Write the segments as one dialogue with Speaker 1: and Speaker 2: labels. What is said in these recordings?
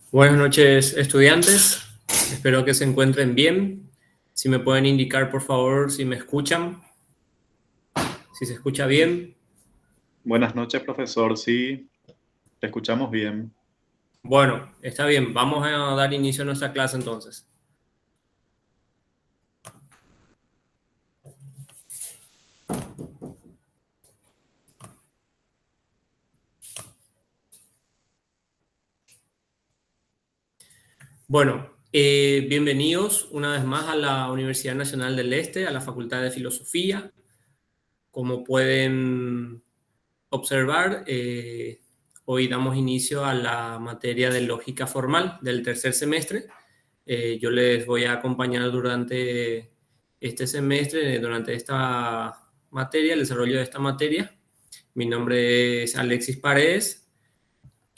Speaker 1: Buenas noches, estudiantes. Espero que se encuentren bien. Si me pueden indicar, por favor, si me escuchan, si se escucha bien.
Speaker 2: Buenas noches, profesor. Sí, te escuchamos bien.
Speaker 1: Bueno, está bien. Vamos a dar inicio a nuestra clase entonces. Bueno, bienvenidos una vez más a la Universidad Nacional del Este, a la Facultad de Filosofía. Como pueden observar, hoy damos inicio a la materia de lógica formal del tercer semestre. Yo les voy a acompañar durante este semestre, durante esta materia, el desarrollo de esta materia. Mi nombre es Alexis Paredes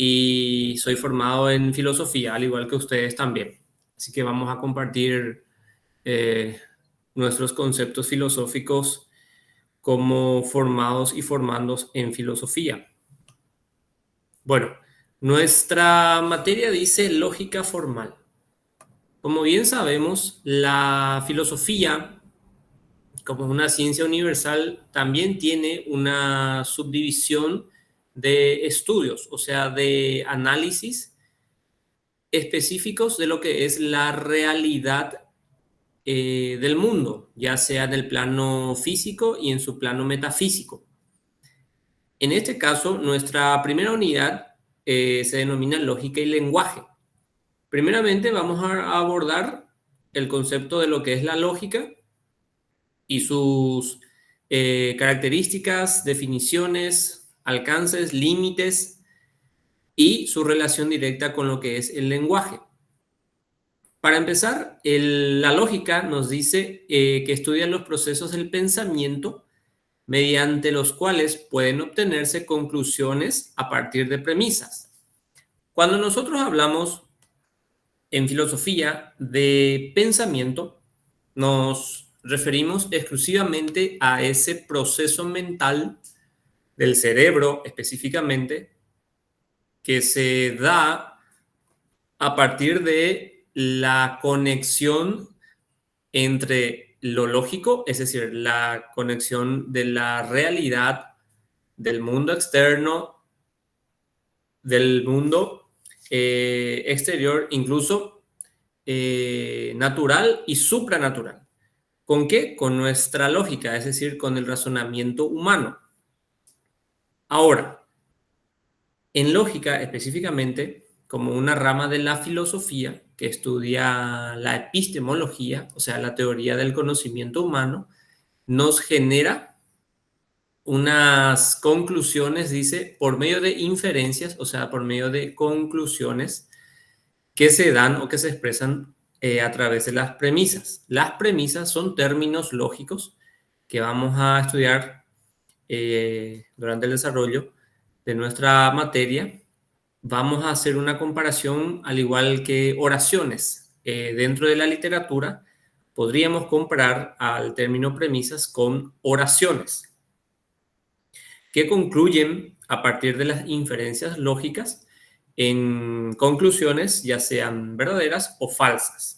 Speaker 1: y soy formado en filosofía, al igual que ustedes también. Así que vamos a compartir eh, nuestros conceptos filosóficos como formados y formandos en filosofía. Bueno, nuestra materia dice lógica formal. Como bien sabemos, la filosofía, como es una ciencia universal, también tiene una subdivisión de estudios, o sea, de análisis específicos de lo que es la realidad del mundo, ya sea en el plano físico y en su plano metafísico. En este caso, nuestra primera unidad se denomina lógica y lenguaje. Primeramente, vamos a abordar el concepto de lo que es la lógica y sus características, definiciones, alcances, límites y su relación directa con lo que es el lenguaje. Para empezar, la lógica nos dice que estudia los procesos del pensamiento mediante los cuales pueden obtenerse conclusiones a partir de premisas. Cuando nosotros hablamos en filosofía de pensamiento, nos referimos exclusivamente a ese proceso mental del cerebro específicamente que se da a partir de la conexión entre lo lógico, es decir, la conexión de la realidad, del mundo externo, del mundo exterior, incluso natural y supranatural. ¿Con qué? Con nuestra lógica, es decir, con el razonamiento humano. Ahora, en lógica específicamente, como una rama de la filosofía que estudia la epistemología, o sea, la teoría del conocimiento humano, nos genera unas conclusiones, dice, por medio de inferencias, o sea, por medio de conclusiones que se dan o que se expresan a través de las premisas. Las premisas son términos lógicos que vamos a estudiar durante el desarrollo de nuestra materia. Vamos a hacer una comparación al igual que oraciones. Dentro de la literatura podríamos comparar al término premisas con oraciones que concluyen a partir de las inferencias lógicas en conclusiones ya sean verdaderas o falsas.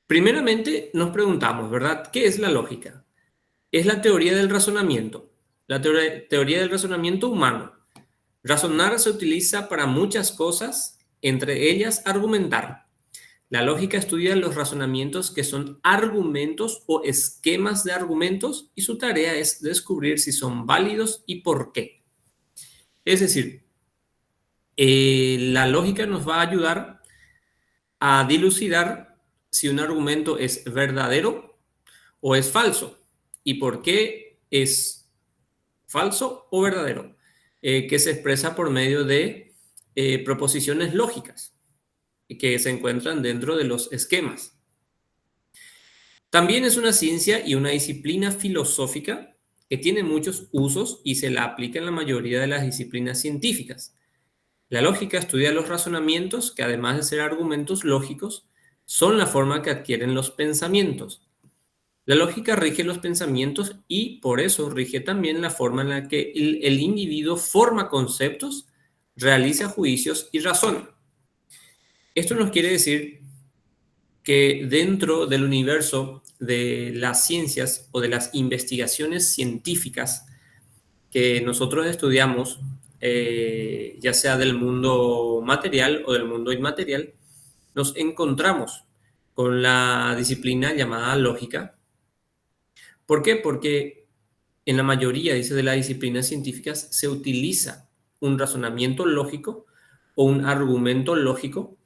Speaker 1: Primeramente nos preguntamos, ¿verdad? ¿Qué es la lógica? Es la teoría del razonamiento, la teoría del razonamiento humano. Razonar se utiliza para muchas cosas, entre ellas argumentar. La lógica estudia los razonamientos que son argumentos o esquemas de argumentos y su tarea es descubrir si son válidos y por qué. Es decir, la lógica nos va a ayudar a dilucidar si un argumento es verdadero o es falso y por qué es falso o verdadero, que se expresa por medio de proposiciones lógicas que se encuentran dentro de los esquemas. También es una ciencia y una disciplina filosófica que tiene muchos usos y se la aplica en la mayoría de las disciplinas científicas. La lógica estudia los razonamientos que, además de ser argumentos lógicos, son la forma que adquieren los pensamientos. La lógica rige los pensamientos y por eso rige también la forma en la que el individuo forma conceptos, realiza juicios y razona. Esto nos quiere decir que dentro del universo de las ciencias o de las investigaciones científicas que nosotros estudiamos, ya sea del mundo material o del mundo inmaterial, nos encontramos con la disciplina llamada lógica. ¿Por qué? Porque en la mayoría, dice, de las disciplinas científicas se utiliza un razonamiento lógico o un argumento lógico.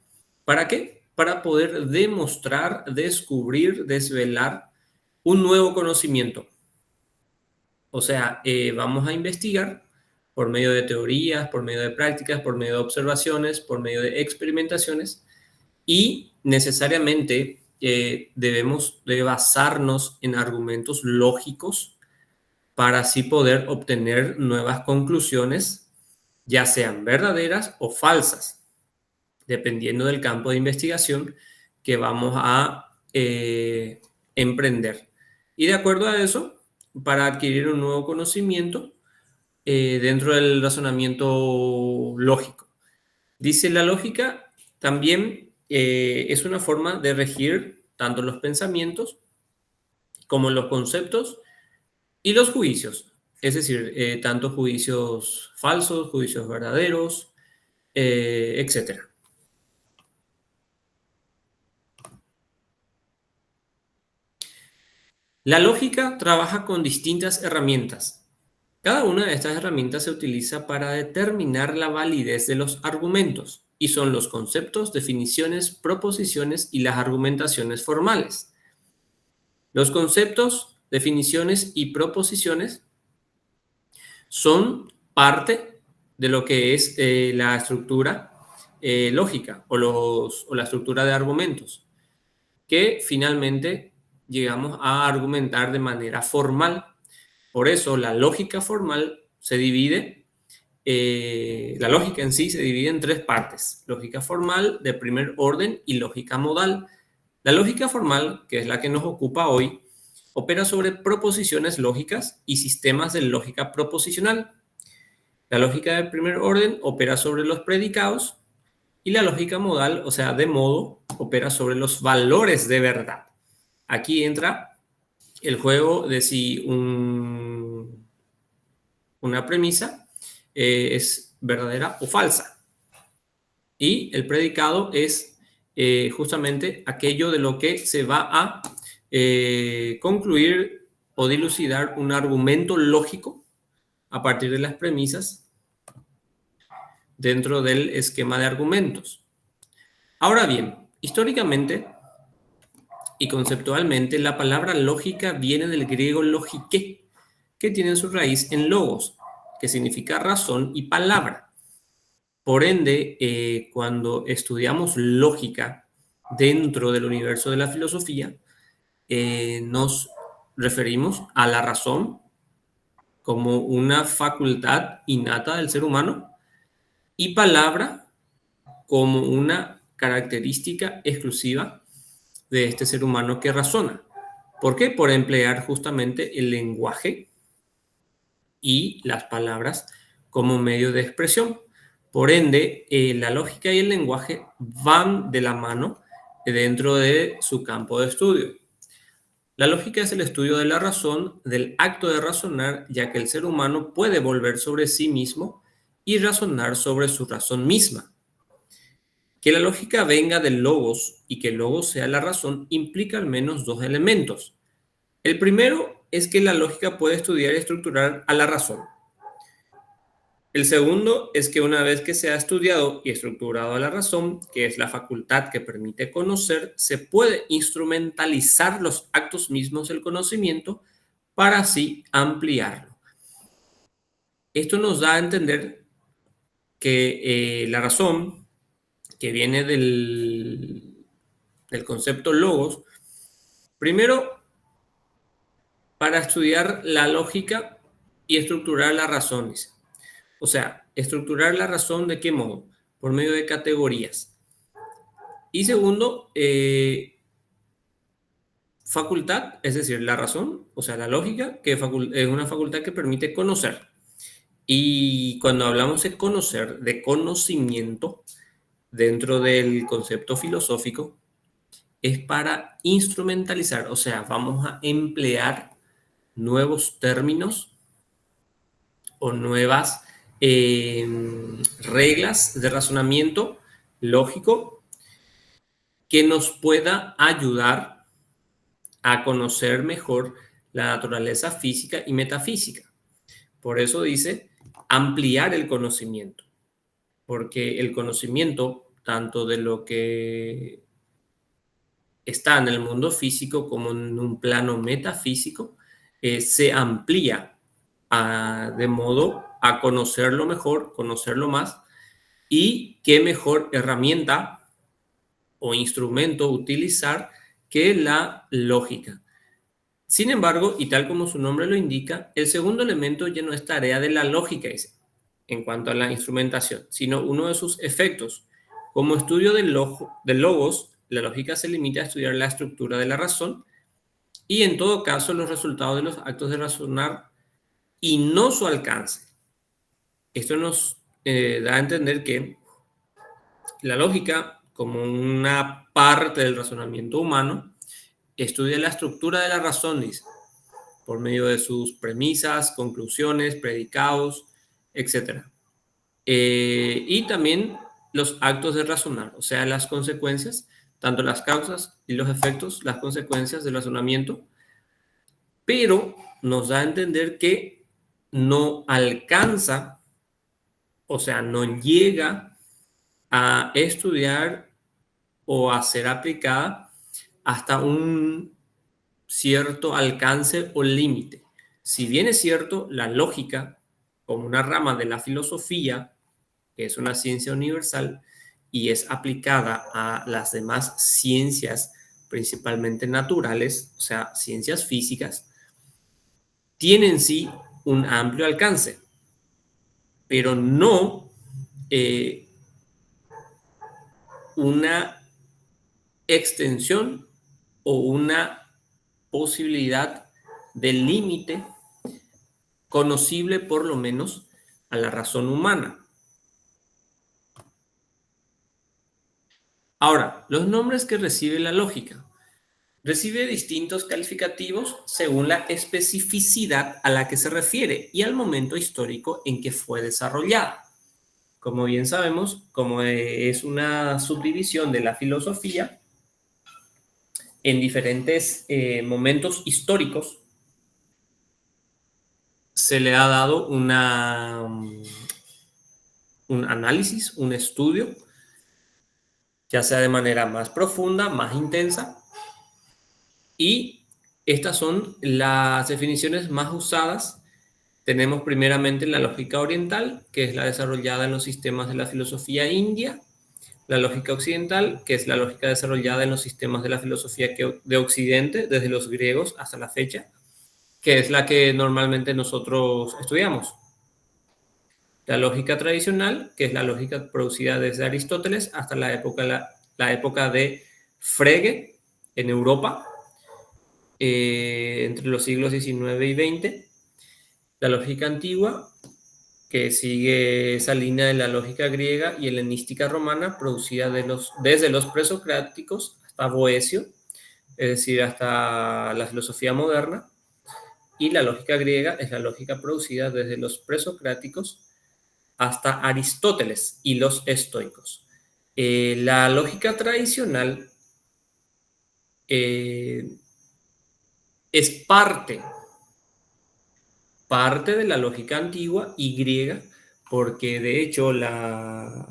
Speaker 1: ¿Para qué? Para poder demostrar, descubrir, desvelar un nuevo conocimiento. O sea, vamos a investigar por medio de teorías, por medio de prácticas, por medio de observaciones, por medio de experimentaciones y necesariamente debemos de basarnos en argumentos lógicos para así poder obtener nuevas conclusiones, ya sean verdaderas o falsas, dependiendo del campo de investigación que vamos a emprender. Y de acuerdo a eso, para adquirir un nuevo conocimiento dentro del razonamiento lógico. Dice, la lógica también es una forma de regir tanto los pensamientos como los conceptos y los juicios. Es decir, tanto juicios falsos, juicios verdaderos, etc. La lógica trabaja con distintas herramientas. Cada una de estas herramientas se utiliza para determinar la validez de los argumentos y son los conceptos, definiciones, proposiciones y las argumentaciones formales. Los conceptos, definiciones y proposiciones son parte de lo que es la estructura lógica o la estructura de argumentos, que finalmente llegamos a argumentar de manera formal. Por eso la lógica formal se divide, la lógica en sí se divide en tres partes: lógica formal, de primer orden y lógica modal. La lógica formal, que es la que nos ocupa hoy, opera sobre proposiciones lógicas y sistemas de lógica proposicional. La lógica de primer orden opera sobre los predicados y la lógica modal, o sea, de modo, opera sobre los valores de verdad. Aquí entra el juego de si una premisa es verdadera o falsa. Y el predicado es justamente aquello de lo que se va a concluir o dilucidar un argumento lógico a partir de las premisas dentro del esquema de argumentos. Ahora bien, históricamente y conceptualmente, la palabra lógica viene del griego logike, que tiene su raíz en logos, que significa razón y palabra. Por ende, cuando estudiamos lógica dentro del universo de la filosofía, nos referimos a la razón como una facultad innata del ser humano y palabra como una característica exclusiva de este ser humano que razona. ¿Por qué? Por emplear justamente el lenguaje y las palabras como medio de expresión. Por ende, la lógica y el lenguaje van de la mano dentro de su campo de estudio. La lógica es el estudio de la razón, del acto de razonar, ya que el ser humano puede volver sobre sí mismo y razonar sobre su razón misma. Que la lógica venga del logos y que el logos sea la razón implica al menos dos elementos. El primero es que la lógica puede estudiar y estructurar a la razón. El segundo es que una vez que se ha estudiado y estructurado a la razón, que es la facultad que permite conocer, se puede instrumentalizar los actos mismos del conocimiento para así ampliarlo. Esto nos da a entender que la razón, que viene del concepto logos, primero, para estudiar la lógica y estructurar las razones. O sea, estructurar la razón, ¿de qué modo? Por medio de categorías. Y segundo, facultad, es decir, la razón, o sea, la lógica, que es una facultad que permite conocer. Y cuando hablamos de conocer, de conocimiento, dentro del concepto filosófico, es para instrumentalizar, o sea, vamos a emplear nuevos términos o nuevas reglas de razonamiento lógico que nos pueda ayudar a conocer mejor la naturaleza física y metafísica. Por eso dice ampliar el conocimiento, porque el conocimiento, tanto de lo que está en el mundo físico como en un plano metafísico, se amplía de modo a conocerlo mejor, conocerlo más, y qué mejor herramienta o instrumento utilizar que la lógica. Sin embargo, y tal como su nombre lo indica, el segundo elemento ya no es tarea de la lógica en cuanto a la instrumentación, sino uno de sus efectos. Como estudio del logos, la lógica se limita a estudiar la estructura de la razón y en todo caso los resultados de los actos de razonar y no su alcance. Esto nos da a entender que la lógica, como una parte del razonamiento humano, estudia la estructura de la razón, dice, por medio de sus premisas, conclusiones, predicados, etc. Y también los actos de razonar, o sea, las consecuencias, tanto las causas y los efectos, las consecuencias del razonamiento, pero nos da a entender que no alcanza, o sea, no llega a estudiar o a ser aplicada hasta un cierto alcance o límite. Si bien es cierto, la lógica, como una rama de la filosofía, que es una ciencia universal y es aplicada a las demás ciencias, principalmente naturales, o sea, ciencias físicas, tiene en sí un amplio alcance, pero no una extensión o una posibilidad de límite conocible por lo menos a la razón humana. Ahora, los nombres que recibe la lógica. Recibe distintos calificativos según la especificidad a la que se refiere y al momento histórico en que fue desarrollada. Como bien sabemos, como es una subdivisión de la filosofía, en diferentes momentos históricos se le ha dado un análisis, un estudio, ya sea de manera más profunda, más intensa, y estas son las definiciones más usadas. Tenemos primeramente la lógica oriental, que es la desarrollada en los sistemas de la filosofía india, la lógica occidental, que es la lógica desarrollada en los sistemas de la filosofía de Occidente, desde los griegos hasta la fecha, que es la que normalmente nosotros estudiamos. La lógica tradicional, que es la lógica producida desde Aristóteles hasta la época de Frege en Europa, entre los siglos XIX y XX. La lógica antigua, que sigue esa línea de la lógica griega y helenística romana, producida desde los presocráticos hasta Boecio, es decir, hasta la filosofía moderna. Y la lógica griega es la lógica producida desde los presocráticos hasta Aristóteles y los estoicos. La lógica tradicional es parte de la lógica antigua y griega, porque de hecho,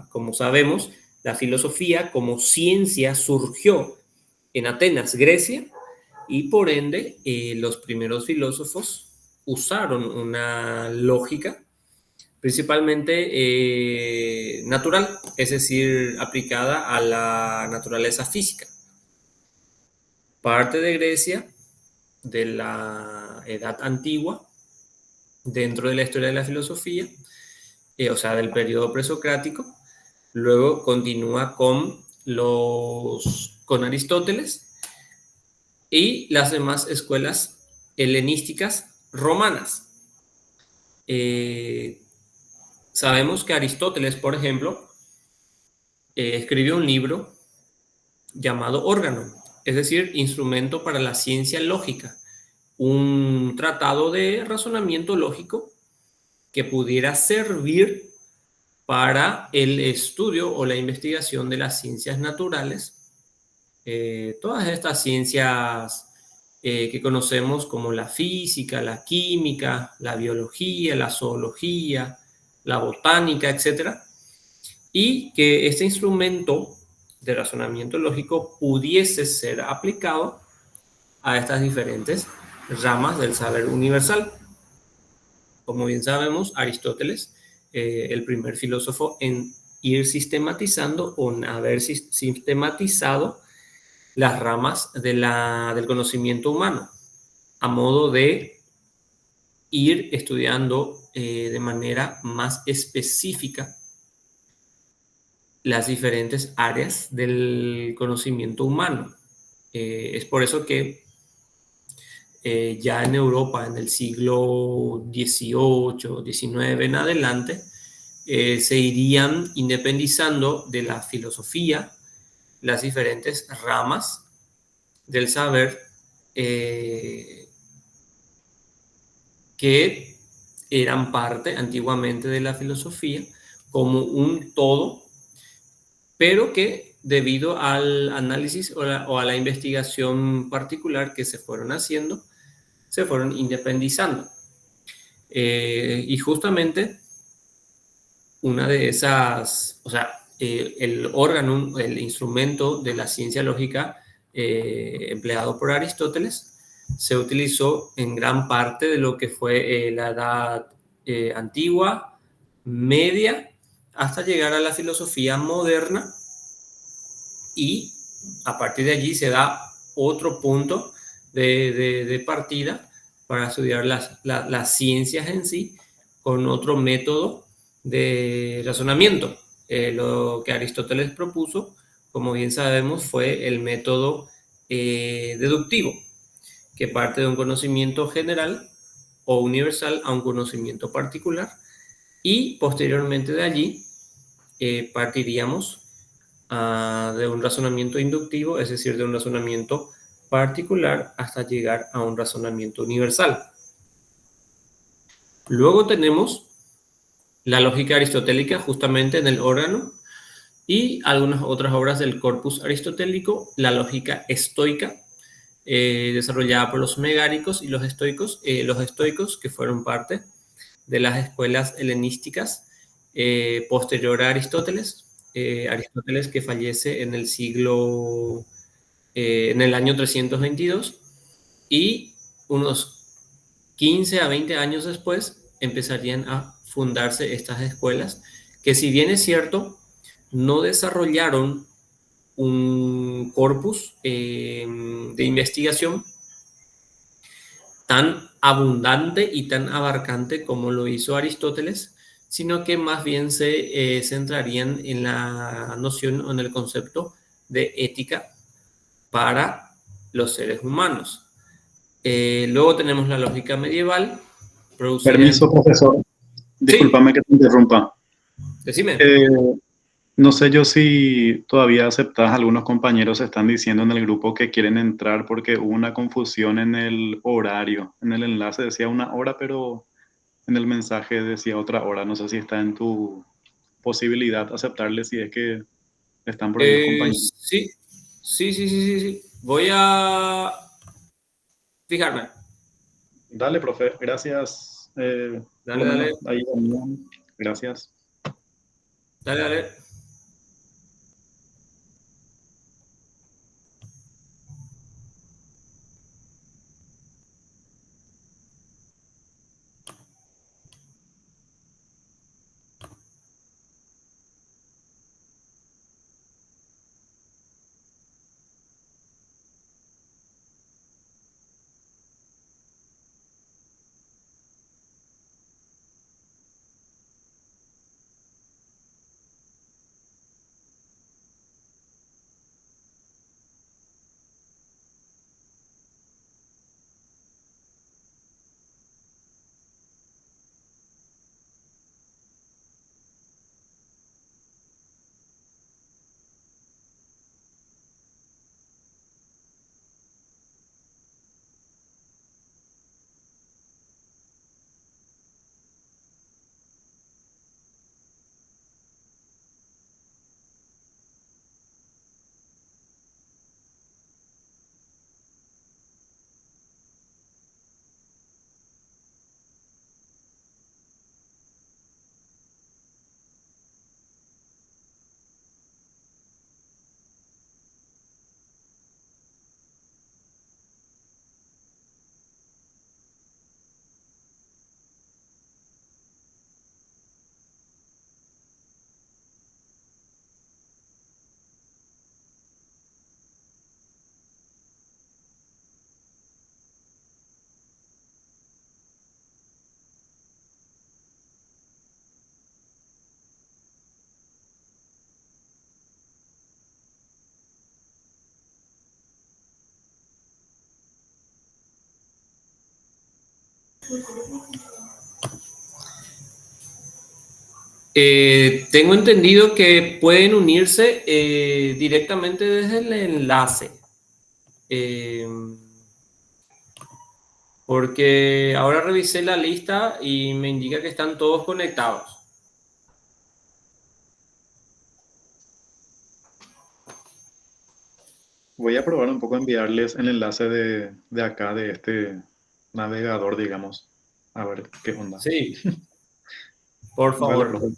Speaker 1: como sabemos, la filosofía como ciencia surgió en Atenas, Grecia, y por ende los primeros filósofos usaron una lógica principalmente natural, es decir, aplicada a la naturaleza física. Parte de Grecia, de la Edad Antigua, dentro de la historia de la filosofía, o sea, del periodo presocrático. Luego continúa con Aristóteles, y las demás escuelas helenísticas romanas. Sabemos que Aristóteles, por ejemplo, escribió un libro llamado Órgano, es decir, Instrumento para la Ciencia Lógica, un tratado de razonamiento lógico que pudiera servir para el estudio o la investigación de las ciencias naturales, todas estas ciencias que conocemos como la física, la química, la biología, la zoología, la botánica, etcétera, y que este instrumento de razonamiento lógico pudiese ser aplicado a estas diferentes ramas del saber universal. Como bien sabemos, Aristóteles, el primer filósofo en ir sistematizando o en haber sistematizado las ramas del conocimiento humano, a modo de ir estudiando de manera más específica las diferentes áreas del conocimiento humano. Es por eso que ya en Europa, en el siglo XVIII, XIX en adelante, se irían independizando de la filosofía las diferentes ramas del saber que eran parte antiguamente de la filosofía como un todo, pero que debido al análisis o a la investigación particular que se fueron haciendo, se fueron independizando. Y justamente una de esas, o sea, el órgano, el instrumento de la ciencia lógica empleado por Aristóteles, se utilizó en gran parte de lo que fue la edad antigua, media, hasta llegar a la filosofía moderna, y a partir de allí se da otro punto de partida para estudiar las ciencias en sí con otro método de razonamiento. Lo que Aristóteles propuso, como bien sabemos, fue el método deductivo, que parte de un conocimiento general o universal a un conocimiento particular, y posteriormente de allí partiríamos de un razonamiento inductivo, es decir, de un razonamiento particular hasta llegar a un razonamiento universal. Luego tenemos la lógica aristotélica justamente en el órgano, y algunas otras obras del corpus aristotélico, la lógica estoica, desarrollada por los megáricos y los estoicos que fueron parte de las escuelas helenísticas posterior a Aristóteles. Aristóteles, que fallece en el siglo, en el año 322, y unos 15 a 20 años después empezarían a fundarse estas escuelas, que si bien es cierto, no desarrollaron un corpus de investigación tan abundante y tan abarcante como lo hizo Aristóteles, sino que más bien se centrarían en la noción o en el concepto de ética para los seres humanos. Luego tenemos la lógica medieval, producida en...
Speaker 2: Permiso, profesor.
Speaker 1: Sí,
Speaker 2: Discúlpame que te interrumpa.
Speaker 1: decime.
Speaker 2: Eh, no sé yo si todavía aceptas, algunos compañeros están diciendo en el grupo que quieren entrar porque hubo una confusión en el horario. En el enlace decía una hora, pero en el mensaje decía otra hora. No sé si está en tu posibilidad aceptarle si es que están por ahí los compañeros.
Speaker 1: Sí, sí. Voy a fijarme.
Speaker 2: Dale, profe. Gracias. Por lo
Speaker 1: Dale.
Speaker 2: menos ahí también. Gracias.
Speaker 1: Dale. Tengo entendido que pueden unirse directamente desde el enlace. Eh, Porque ahora revisé la lista y me indica que están todos conectados.
Speaker 2: Voy a probar un poco a enviarles el enlace de acá, de este navegador, digamos. A ver qué onda.
Speaker 1: Sí, por
Speaker 2: Vale,
Speaker 1: favor.
Speaker 2: profe.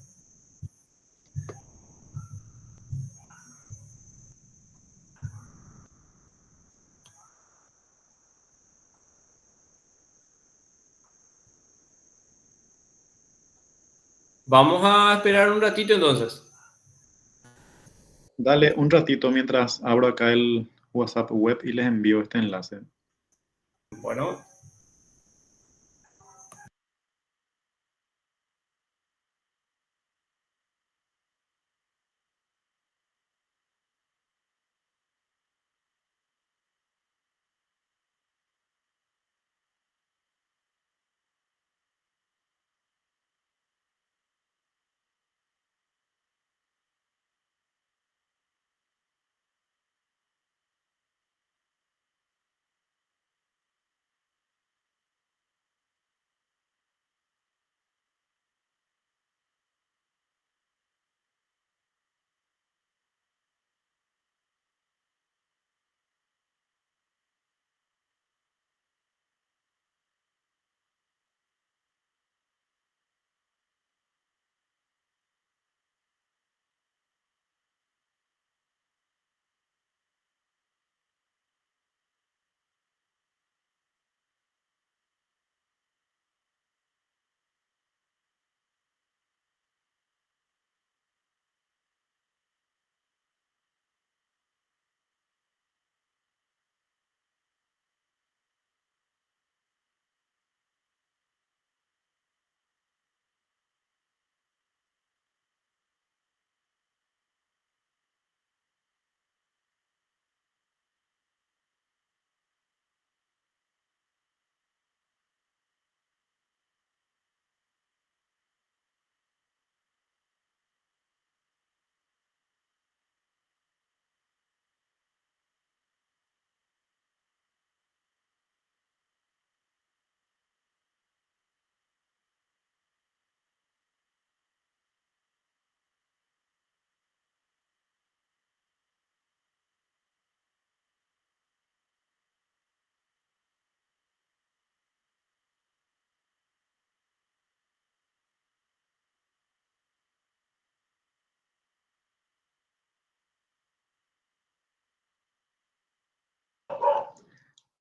Speaker 1: Vamos a esperar un ratito entonces.
Speaker 2: Dale un ratito mientras abro acá el WhatsApp web y les envío este enlace.
Speaker 1: Bueno,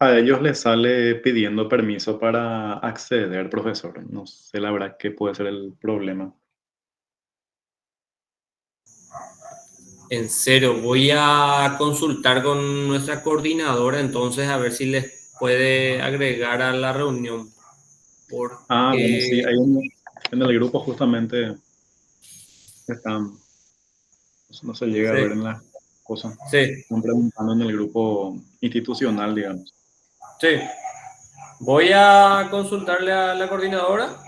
Speaker 2: A ellos les sale pidiendo permiso para acceder, profesor. No sé la verdad qué puede ser el problema.
Speaker 1: en serio, voy a consultar con nuestra coordinadora entonces a ver si les puede agregar a la reunión.
Speaker 2: Ah, bueno, sí,
Speaker 1: Porque,
Speaker 2: ahí en el grupo justamente están, no se llega a ver
Speaker 1: sí,
Speaker 2: en las cosas.
Speaker 1: sí,
Speaker 2: Están preguntando en el grupo institucional, digamos.
Speaker 1: sí. Voy a consultarle a la coordinadora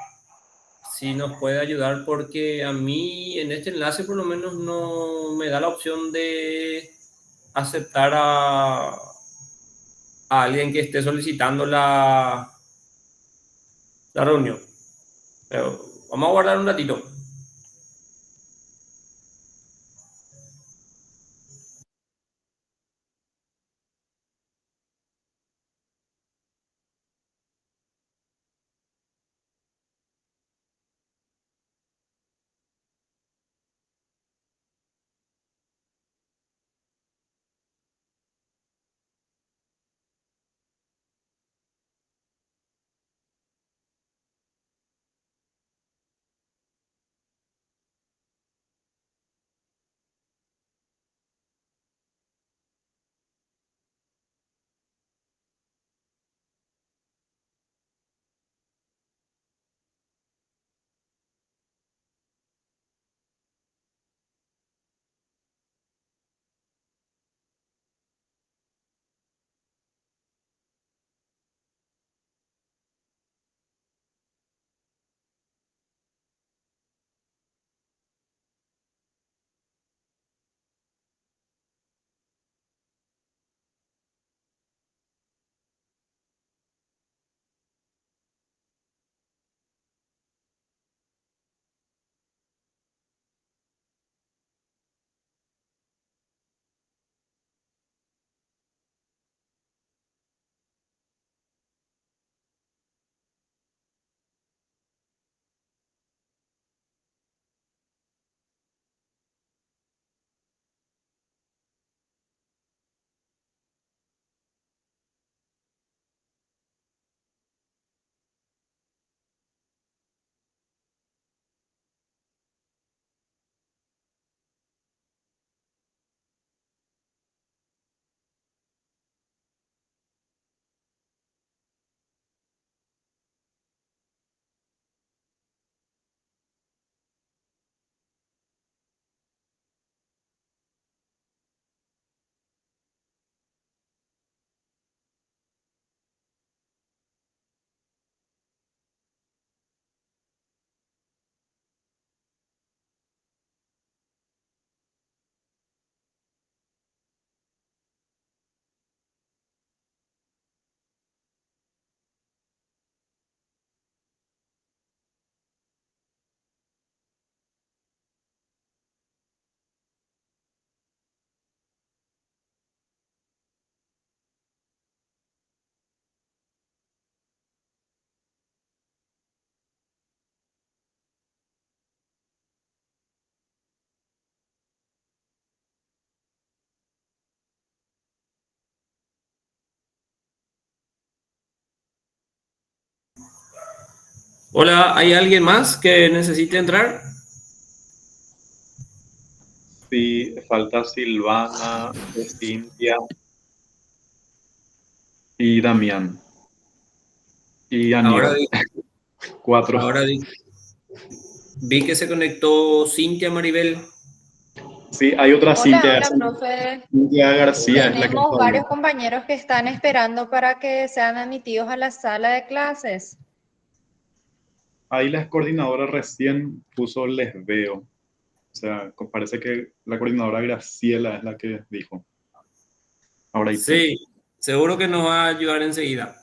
Speaker 1: si nos puede ayudar porque a mí en este enlace por lo menos no me da la opción de aceptar a alguien que esté solicitando la reunión. Pero vamos a guardar un ratito. Hola, ¿hay alguien más que necesite entrar?
Speaker 2: Sí, falta Silvana, Cintia y Damián. Y
Speaker 1: Ahora
Speaker 2: Aníbal.
Speaker 1: vi,
Speaker 2: 4.
Speaker 1: ahora vi que se conectó Cintia Maribel.
Speaker 2: Sí, hay otra
Speaker 3: Hola,
Speaker 2: Cintia.
Speaker 3: hola, profe.
Speaker 2: Cintia García es la que
Speaker 3: Tenemos
Speaker 2: está ahí.
Speaker 3: varios compañeros que están esperando para que sean admitidos a la sala de clases.
Speaker 2: Ahí la coordinadora recién puso les veo. O sea, parece que la coordinadora Graciela es la que dijo. Ahora hay tú.
Speaker 1: Sí, seguro que nos va a ayudar enseguida.